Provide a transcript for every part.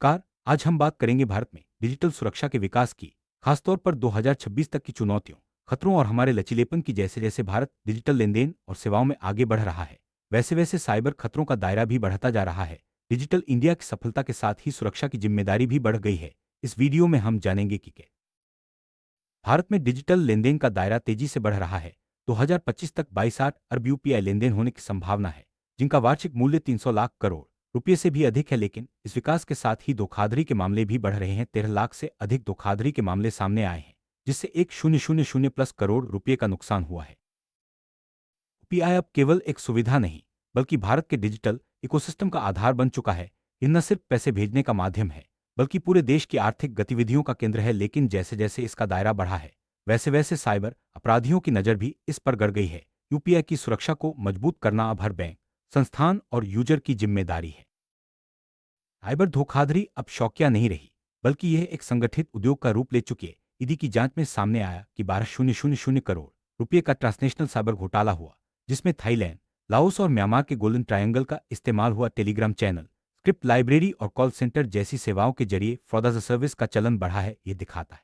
नमस्कार। आज हम बात करेंगे भारत में डिजिटल सुरक्षा के विकास की, खासतौर पर 2026 तक की चुनौतियों, खतरों और हमारे लचीलेपन की। जैसे जैसे भारत डिजिटल लेनदेन और सेवाओं में आगे बढ़ रहा है, वैसे वैसे साइबर खतरों का दायरा भी बढ़ता जा रहा है। डिजिटल इंडिया की सफलता के साथ ही सुरक्षा की जिम्मेदारी भी बढ़ गई है। इस वीडियो में हम जानेंगे कि भारत में डिजिटल लेनदेन का दायरा तेजी से बढ़ रहा है। 2025 तक 22,8 अरब यूपीआई लेनदेन होने की संभावना है, जिनका वार्षिक मूल्य 300 लाख करोड़ रुपये से भी अधिक है। लेकिन इस विकास के साथ ही धोखाधड़ी के मामले भी बढ़ रहे हैं। 13 लाख से अधिक धोखाधड़ी के मामले सामने आए हैं, जिससे 1,000 प्लस करोड़ रुपये का नुकसान हुआ है। यूपीआई अब केवल एक सुविधा नहीं, बल्कि भारत के डिजिटल इकोसिस्टम का आधार बन चुका है। यह न सिर्फ पैसे भेजने का माध्यम है, बल्कि पूरे देश की आर्थिक गतिविधियों का केंद्र है। लेकिन जैसे जैसे इसका दायरा बढ़ा है, वैसे वैसे साइबर अपराधियों की नज़र भी इस पर गड़ गई है। यूपीआई की सुरक्षा को मजबूत करना अब हर बैंक, संस्थान और यूजर की जिम्मेदारी है। साइबर धोखाधड़ी अब शौकिया नहीं रही, बल्कि यह एक संगठित उद्योग का रूप ले चुकी है। ईडी की जांच में सामने आया कि 12,000 करोड़ रुपये का ट्रांसनेशनल साइबर घोटाला हुआ, जिसमें थाईलैंड, लाओस और म्यांमार के गोल्डन ट्रायंगल का इस्तेमाल हुआ। टेलीग्राम चैनल, स्क्रिप्ट लाइब्रेरी और कॉल सेंटर जैसी सेवाओं के जरिए फ्रॉड एज अ सर्विस का चलन बढ़ा है। ये दिखाता है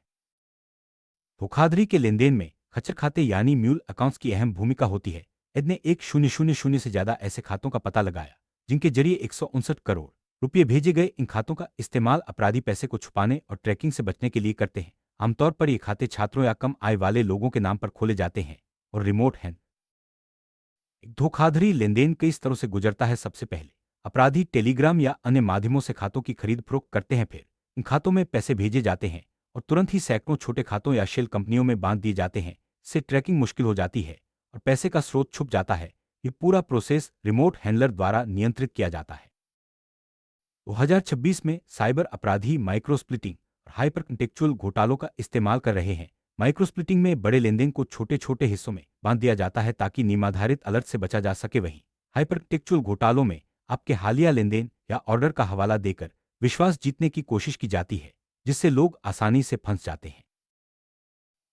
धोखाधड़ी के लेनदेन में खच्चर खाते यानी म्यूल अकाउंट्स की अहम भूमिका होती है। एड ने 1,000 से ज्यादा ऐसे खातों का पता लगाया, जिनके जरिए 159 करोड़ रुपये भेजे गए। इन खातों का इस्तेमाल अपराधी पैसे को छुपाने और ट्रैकिंग से बचने के लिए करते हैं। आमतौर पर ये खाते छात्रों या कम आय वाले लोगों के नाम पर खोले जाते हैं और रिमोट हैं। धोखाधड़ी लेनदेन कई स्तरों से गुजरता है। सबसे पहले अपराधी टेलीग्राम या अन्य माध्यमों से खातों की खरीद फरोख्त करते हैं। फिर इन खातों में पैसे भेजे जाते हैं और तुरंत ही सैकड़ों छोटे खातों या शेल कंपनियों में बांध दिए जाते हैं। इससे ट्रैकिंग मुश्किल हो जाती है और पैसे का स्रोत छुप जाता है। ये पूरा प्रोसेस रिमोट हैंडलर द्वारा नियंत्रित किया जाता है। 2026 में साइबर अपराधी माइक्रोस्प्लिटिंग और हाइपर कंटेक्चुअल घोटालों का इस्तेमाल कर रहे हैं। माइक्रोस्प्लिटिंग में बड़े लेनदेन को छोटे छोटे हिस्सों में बांध दिया जाता है ताकि नियमाधारित अलर्ट से बचा जा सके। वहीं हाइपर कंटेक्चुअल घोटालों में आपके हालिया लेनदेन या ऑर्डर का हवाला देकर विश्वास जीतने की कोशिश की जाती है, जिससे लोग आसानी से फंस जाते हैं।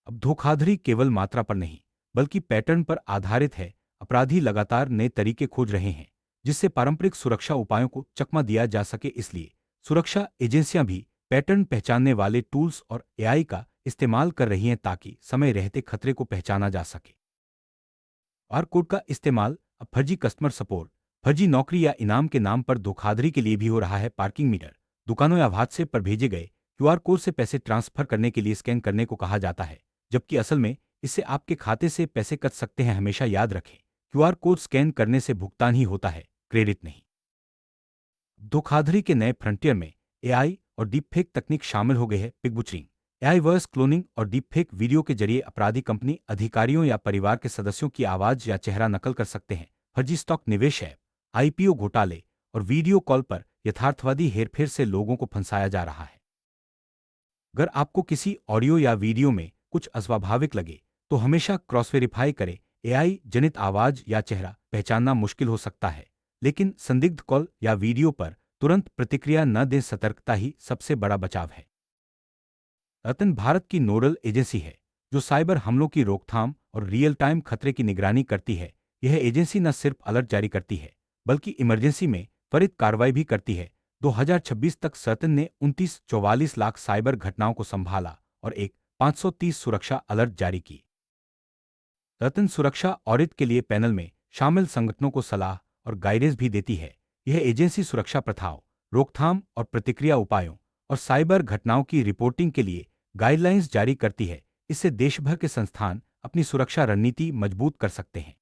अब धोखाधड़ी केवल मात्रा पर नहीं, बल्कि पैटर्न पर आधारित है। अपराधी लगातार नए तरीके खोज रहे हैं, जिससे पारंपरिक सुरक्षा उपायों को चकमा दिया जा सके। इसलिए सुरक्षा एजेंसियां भी पैटर्न पहचानने वाले टूल्स और एआई का इस्तेमाल कर रही हैं ताकि समय रहते खतरे को पहचाना जा सके। आर कोड का इस्तेमाल अब फर्जी कस्टमर सपोर्ट, फर्जी नौकरी या इनाम के नाम पर धोखाधड़ी के लिए भी हो रहा है। पार्किंग मीटर, दुकानों या व्हाट्सएप पर भेजे गए क्यूआर कोड से पैसे ट्रांसफर करने के लिए स्कैन करने को कहा जाता है, जबकि असल में इससे आपके खाते से पैसे कट सकते हैं। हमेशा याद रखें, क्यूआर कोड स्कैन करने से भुगतान ही होता है, क्रेडिट नहीं। धोखाधड़ी के नए फ्रंटियर में एआई और डीपफेक तकनीक शामिल हो गई है। पिगबुचरिंग, एआई वॉइस क्लोनिंग और डीपफेक वीडियो के जरिए अपराधी कंपनी, अधिकारियों या परिवार के सदस्यों की आवाज या चेहरा नकल कर सकते हैं। फर्जी स्टॉक निवेश ऐप, आईपीओ घोटाले और वीडियो कॉल पर यथार्थवादी हेरफेर से लोगों को फंसाया जा रहा है। अगर आपको किसी ऑडियो या वीडियो में कुछ अस्वाभाविक लगे, तो हमेशा क्रॉस वेरीफाई करें। एआई जनित आवाज या चेहरा पहचानना मुश्किल हो सकता है, लेकिन संदिग्ध कॉल या वीडियो पर तुरंत प्रतिक्रिया न दें। सतर्कता ही सबसे बड़ा बचाव है। रतन भारत की नोडल एजेंसी है जो साइबर हमलों की रोकथाम और रियल टाइम खतरे की निगरानी करती है। यह एजेंसी न सिर्फ अलर्ट जारी करती है, बल्कि इमरजेंसी में त्वरित कार्रवाई भी करती है। 2026 तक रतन ने 29-44 लाख साइबर घटनाओं को संभाला और एक 530 सुरक्षा अलर्ट जारी की। रतन सुरक्षा ऑडिट के लिए पैनल में शामिल संगठनों को सलाह और गाइडेंस भी देती है। यह एजेंसी सुरक्षा प्रथाओं, रोकथाम और प्रतिक्रिया उपायों और साइबर घटनाओं की रिपोर्टिंग के लिए गाइडलाइंस जारी करती है। इससे देश भर के संस्थान अपनी सुरक्षा रणनीति मजबूत कर सकते हैं।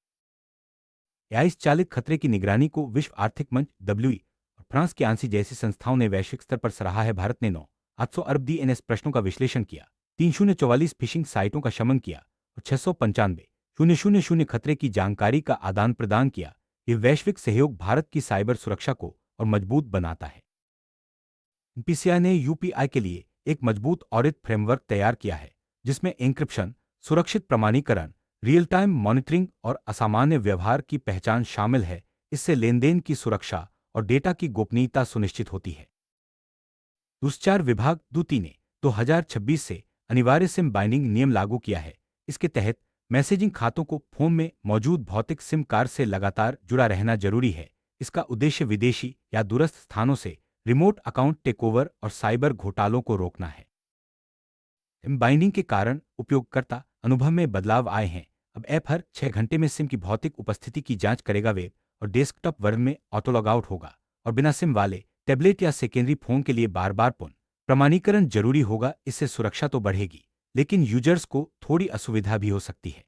एआई चालित खतरे की निगरानी को विश्व आर्थिक मंच, डब्ल्यूई और फ्रांस की आंसी जैसी संस्थाओं ने वैश्विक स्तर पर सराहा है। भारत ने 9,800 अरब डीएनएस प्रश्नों का विश्लेषण किया, 3,044 फिशिंग साइटों का शमन किया और 695,000 खतरे की जानकारी का आदान प्रदान किया। ये वैश्विक सहयोग भारत की साइबर सुरक्षा को और मजबूत बनाता है। एनपीसीआई ने यूपीआई के लिए एक मजबूत ऑडिट फ्रेमवर्क तैयार किया है, जिसमें एन्क्रिप्शन, सुरक्षित प्रमाणीकरण, रियल टाइम मॉनिटरिंग और असामान्य व्यवहार की पहचान शामिल है। इससे लेनदेन की सुरक्षा और डेटा की गोपनीयता सुनिश्चित होती है। दूरसंचार विभाग दूती ने 2026 से अनिवार्य सिम बाइंडिंग नियम लागू किया है। इसके तहत मैसेजिंग खातों को फोन में मौजूद भौतिक सिम कार्ड से लगातार जुड़ा रहना जरूरी है। इसका उद्देश्य विदेशी या दूरस्थ स्थानों से रिमोट अकाउंट टेकओवर और साइबर घोटालों को रोकना है। बाइंडिंग के कारण उपयोगकर्ता अनुभव में बदलाव आए हैं। अब ऐप हर 6 घंटे में सिम की भौतिक उपस्थिति की जांच करेगा। वेब और डेस्कटॉप वर्जन में ऑटो लॉग आउट होगा और बिना सिम वाले टैबलेट या सेकेंडरी फोन के लिए बार बार पुनः प्रमाणीकरण जरूरी होगा। इससे सुरक्षा तो बढ़ेगी, लेकिन यूजर्स को थोड़ी असुविधा भी हो सकती है।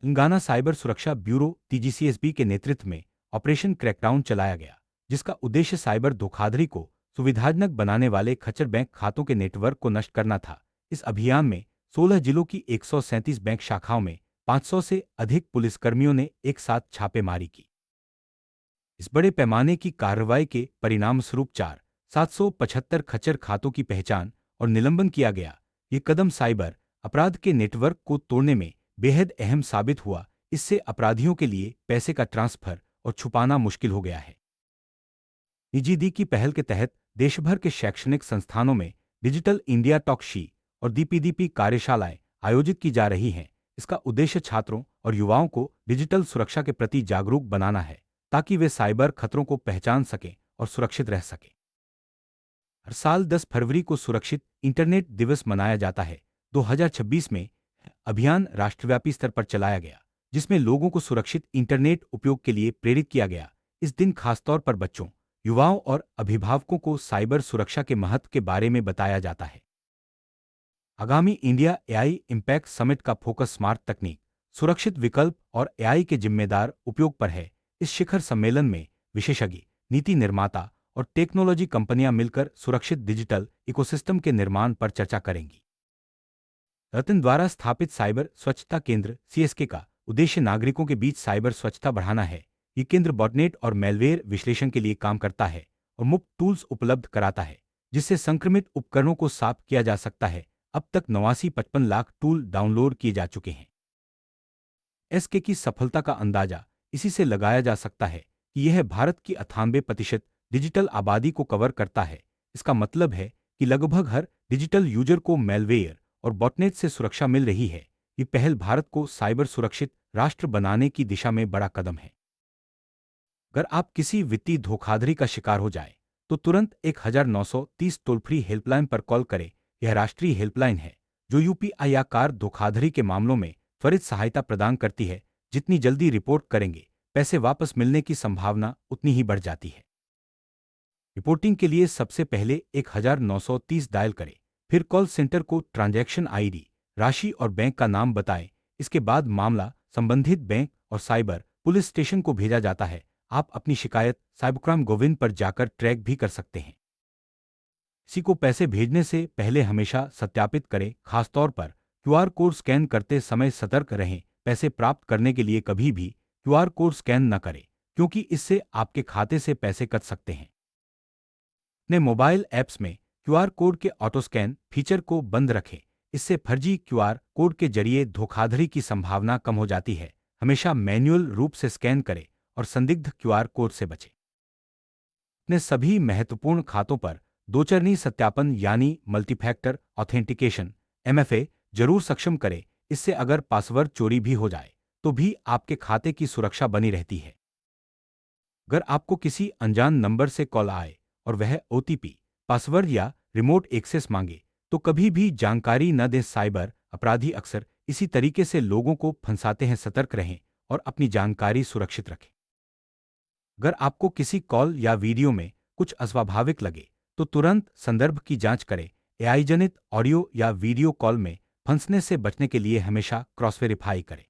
तेलंगाना साइबर सुरक्षा ब्यूरो TGCSB के नेतृत्व में ऑपरेशन क्रैकडाउन चलाया गया, जिसका उद्देश्य साइबर धोखाधड़ी को सुविधाजनक बनाने वाले खच्चर बैंक खातों के नेटवर्क को नष्ट करना था। इस अभियान में 16 जिलों की 137 बैंक शाखाओं में 500 से अधिक पुलिसकर्मियों ने एक साथ छापेमारी की। इस बड़े पैमाने की कार्रवाई के परिणामस्वरूप 775 खच्चर खातों की पहचान और निलंबन किया गया। ये कदम साइबर अपराध के नेटवर्क को तोड़ने में बेहद अहम साबित हुआ। इससे अपराधियों के लिए पैसे का ट्रांसफर और छुपाना मुश्किल हो गया है। निजी की पहल के तहत देशभर के शैक्षणिक संस्थानों में डिजिटल इंडिया टॉक शी और दीपीदीपी कार्यशालाएं आयोजित की जा रही हैं। इसका उद्देश्य छात्रों और युवाओं को डिजिटल सुरक्षा के प्रति जागरूक बनाना है, ताकि वे साइबर खतरों को पहचान सकें और सुरक्षित रह सकें। हर साल 10 फरवरी को सुरक्षित इंटरनेट दिवस मनाया जाता है। 2026 में अभियान राष्ट्रव्यापी स्तर पर चलाया गया, जिसमें लोगों को सुरक्षित इंटरनेट उपयोग के लिए प्रेरित किया गया। इस दिन खासतौर पर बच्चों, युवाओं और अभिभावकों को साइबर सुरक्षा के महत्व के बारे में बताया जाता है। आगामी इंडिया AI इम्पैक्ट समिट का फोकस स्मार्ट तकनीक, सुरक्षित विकल्प और AI के जिम्मेदार उपयोग पर है। इस शिखर सम्मेलन में विशेषज्ञ, नीति निर्माता और टेक्नोलॉजी कंपनियां मिलकर सुरक्षित डिजिटल इकोसिस्टम के निर्माण पर चर्चा करेंगी। रतन द्वारा स्थापित साइबर स्वच्छता केंद्र CSK का उद्देश्य नागरिकों के बीच साइबर स्वच्छता बढ़ाना है। ये केंद्र बॉटनेट और मेलवेयर विश्लेषण के लिए काम करता है और मुफ्त टूल्स उपलब्ध कराता है, जिससे संक्रमित उपकरणों को साफ किया जा सकता है। अब तक 89-55 लाख टूल डाउनलोड किए जा चुके हैं। SK की सफलता का अंदाजा इसी से लगाया जा सकता है कि यह भारत की 98% डिजिटल आबादी को कवर करता है। इसका मतलब है कि लगभग हर डिजिटल यूजर को मेलवेयर और बॉटनेट से सुरक्षा मिल रही है। ये पहल भारत को साइबर सुरक्षित राष्ट्र बनाने की दिशा में बड़ा कदम है। अगर आप किसी वित्तीय धोखाधड़ी का शिकार हो जाए, तो तुरंत 1930 टोल फ्री हेल्पलाइन पर कॉल करें। यह राष्ट्रीय हेल्पलाइन है जो UPI या कार धोखाधड़ी के मामलों में त्वरित सहायता प्रदान करती है। जितनी जल्दी रिपोर्ट करेंगे, पैसे वापस मिलने की संभावना उतनी ही बढ़ जाती है। रिपोर्टिंग के लिए सबसे पहले 1930 डायल करें, फिर कॉल सेंटर को ट्रांजैक्शन ID, राशि और बैंक का नाम बताएं। इसके बाद मामला संबंधित बैंक और साइबर पुलिस स्टेशन को भेजा जाता है। आप अपनी शिकायत साइबरक्राइम गोविंद पर जाकर ट्रैक भी कर सकते हैं। किसी को पैसे भेजने से पहले हमेशा सत्यापित करें, खासतौर पर QR कोड स्कैन करते समय सतर्क रहें। पैसे प्राप्त करने के लिए कभी भी QR कोड स्कैन न करें, क्योंकि इससे आपके खाते से पैसे कट सकते हैं। अपने मोबाइल ऐप्स में QR कोड के ऑटो स्कैन फीचर को बंद रखें। इससे फर्जी QR कोड के जरिए धोखाधड़ी की संभावना कम हो जाती है। हमेशा मैन्युअल रूप से स्कैन करें और संदिग्ध QR कोड से बचें। अपने सभी महत्वपूर्ण खातों पर दोचरणीय सत्यापन यानी मल्टीफैक्टर ऑथेंटिकेशन MFA जरूर सक्षम करें। इससे अगर पासवर्ड चोरी भी हो जाए तो भी आपके खाते की सुरक्षा बनी रहती है। अगर आपको किसी अनजान नंबर से कॉल आए और वह OTP, पासवर्ड या रिमोट एक्सेस मांगे, तो कभी भी जानकारी न दें। साइबर अपराधी अक्सर इसी तरीके से लोगों को फंसाते हैं। सतर्क रहें और अपनी जानकारी सुरक्षित रखें। अगर आपको किसी कॉल या वीडियो में कुछ अस्वाभाविक लगे, तो तुरंत संदर्भ की जांच करें। AI जनित ऑडियो या वीडियो कॉल में फंसने से बचने के लिए हमेशा क्रॉस वेरीफाई करें।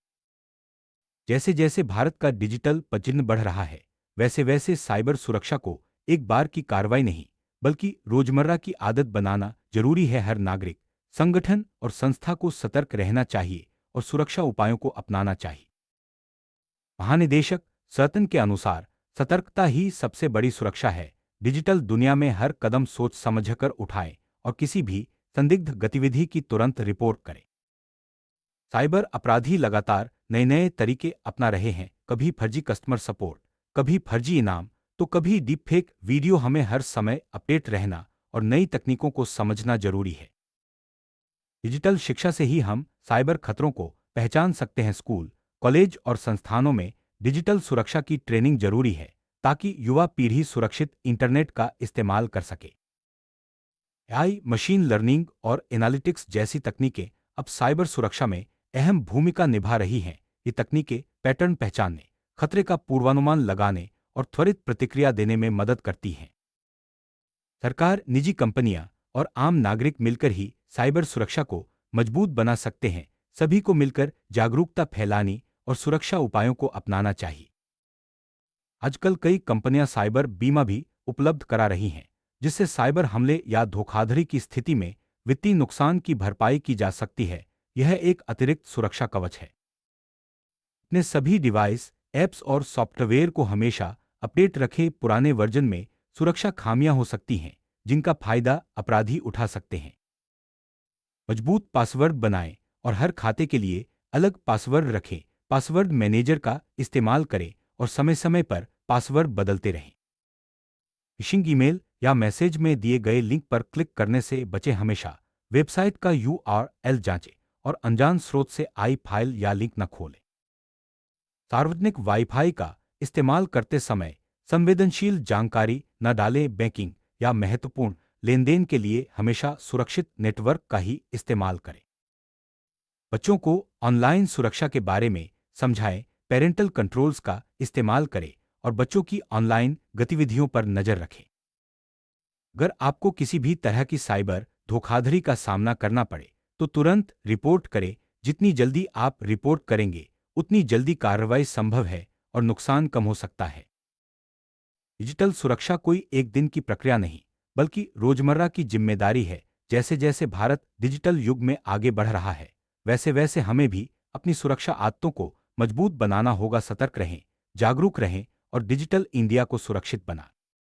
जैसे जैसे भारत का डिजिटल पचिन्न बढ़ रहा है, वैसे वैसे साइबर सुरक्षा को एक बार की कार्रवाई नहीं, बल्कि रोजमर्रा की आदत बनाना जरूरी है। हर नागरिक, संगठन और संस्था को सतर्क रहना चाहिए और सुरक्षा उपायों को अपनाना चाहिए। महानिदेशक सतन के अनुसार सतर्कता ही सबसे बड़ी सुरक्षा है। डिजिटल दुनिया में हर कदम सोच समझकर उठाएं और किसी भी संदिग्ध गतिविधि की तुरंत रिपोर्ट करें। साइबर अपराधी लगातार नए नए तरीके अपना रहे हैं। कभी फर्जी कस्टमर सपोर्ट, कभी फर्जी इनाम, तो कभी डीपफेक वीडियो। हमें हर समय अपडेट रहना और नई तकनीकों को समझना जरूरी है। डिजिटल शिक्षा से ही हम साइबर खतरों को पहचान सकते हैं। स्कूल, कॉलेज और संस्थानों में डिजिटल सुरक्षा की ट्रेनिंग जरूरी है, ताकि युवा पीढ़ी सुरक्षित इंटरनेट का इस्तेमाल कर सके। एआई, मशीन लर्निंग और एनालिटिक्स जैसी तकनीकें अब साइबर सुरक्षा में अहम भूमिका निभा रही हैं। ये तकनीकें पैटर्न पहचानने, खतरे का पूर्वानुमान लगाने और त्वरित प्रतिक्रिया देने में मदद करती हैं। सरकार, निजी कंपनियां और आम नागरिक मिलकर ही साइबर सुरक्षा को मजबूत बना सकते हैं। सभी को मिलकर जागरूकता फैलानी और सुरक्षा उपायों को अपनाना चाहिए। आजकल कई कंपनियां साइबर बीमा भी उपलब्ध करा रही हैं, जिससे साइबर हमले या धोखाधड़ी की स्थिति में वित्तीय नुकसान की भरपाई की जा सकती है। यह एक अतिरिक्त सुरक्षा कवच है। अपने सभी डिवाइस, ऐप्स और सॉफ्टवेयर को हमेशा अपडेट रखें। पुराने वर्जन में सुरक्षा खामियां हो सकती हैं, जिनका फायदा अपराधी उठा सकते हैं। मजबूत पासवर्ड बनाएं और हर खाते के लिए अलग पासवर्ड रखें। पासवर्ड मैनेजर का इस्तेमाल करें और समय समय पर पासवर्ड बदलते रहें। फिशिंग ईमेल या मैसेज में दिए गए लिंक पर क्लिक करने से बचें। हमेशा वेबसाइट का यूआरएल जांचें और अनजान स्रोत से आई फाइल या लिंक न खोलें। सार्वजनिक वाईफाई का इस्तेमाल करते समय संवेदनशील जानकारी न डालें। बैंकिंग या महत्वपूर्ण लेनदेन के लिए हमेशा सुरक्षित नेटवर्क का ही इस्तेमाल करें। बच्चों को ऑनलाइन सुरक्षा के बारे में समझाएं। पेरेंटल कंट्रोल्स का इस्तेमाल करें और बच्चों की ऑनलाइन गतिविधियों पर नजर रखें। अगर आपको किसी भी तरह की साइबर धोखाधड़ी का सामना करना पड़े तो तुरंत रिपोर्ट करें। जितनी जल्दी आप रिपोर्ट करेंगे, उतनी जल्दी कार्रवाई संभव है और नुकसान कम हो सकता है। डिजिटल सुरक्षा कोई एक दिन की प्रक्रिया नहीं, बल्कि रोजमर्रा की जिम्मेदारी है। जैसे जैसे भारत डिजिटल युग में आगे बढ़ रहा है, वैसे वैसे हमें भी अपनी सुरक्षा आदतों को मजबूत बनाना होगा। सतर्क रहें, जागरूक रहें और डिजिटल इंडिया को सुरक्षित बनाएं।